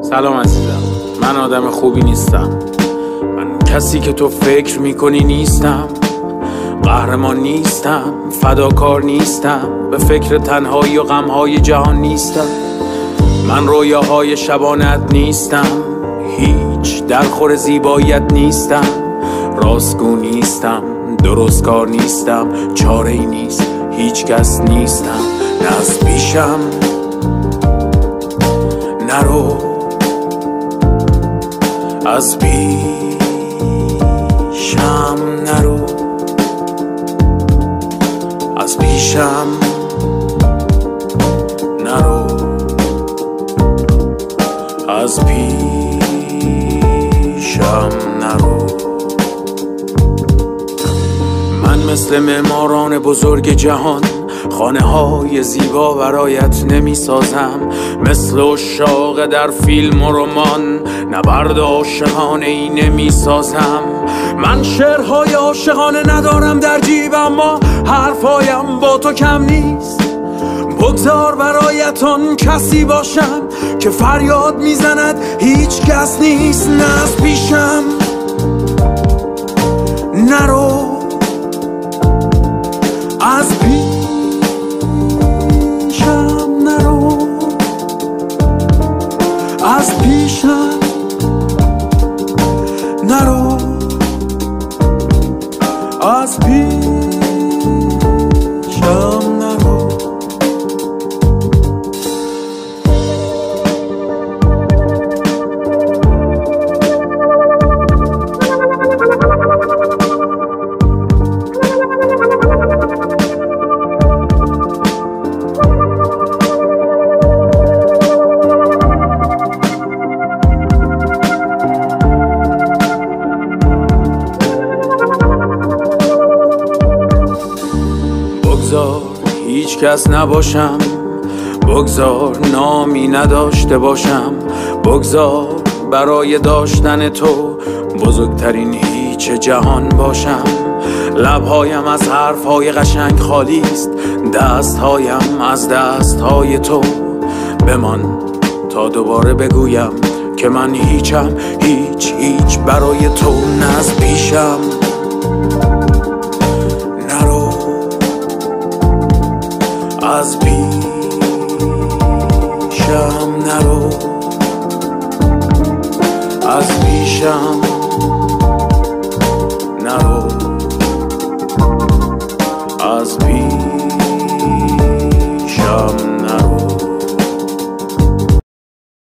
سلام عزیزم، من آدم خوبی نیستم. من کسی که تو فکر میکنی نیستم. قهرمان نیستم، فداکار نیستم، به فکر تنهایی و غمهای جهان نیستم. من رویاهای شبانت نیستم، هیچ درخور زیباییت نیستم. راستگو نیستم، درستکار نیستم، چاره ای نیست، هیچ کس نیستم. نه از پیشم نرو، از پیشم نرو، از پیشم نرو، از پیشم نرو. من مثل معماران بزرگ جهان خانه های زیبا برایت نمی سازم. مثل عشاق در فیلم و رمان نبرد عاشقانه ای نمی سازم. من شعرهای عاشقانه ندارم در جیب، اما حرفایم با تو کم نیست. بگذار برایت آن کسی باشم که فریاد میزند هیچ کس نیست. نه از پیشم نرو، از پیشم نرو، از پیشم نرو، از پیشم نرو. بگذار هیچ کس نباشم، بگذار نامی نداشته باشم، بگذار برای داشتن تو بزرگترین هیچ جهان باشم. لبهایم از حرفهای قشنگ خالی است، دستهایم از دستهای تو. بمان تا دوباره بگویم که من هیچم، هیچ برای تو. نه از پیشم نرو، از پیشم نرو، از پیشم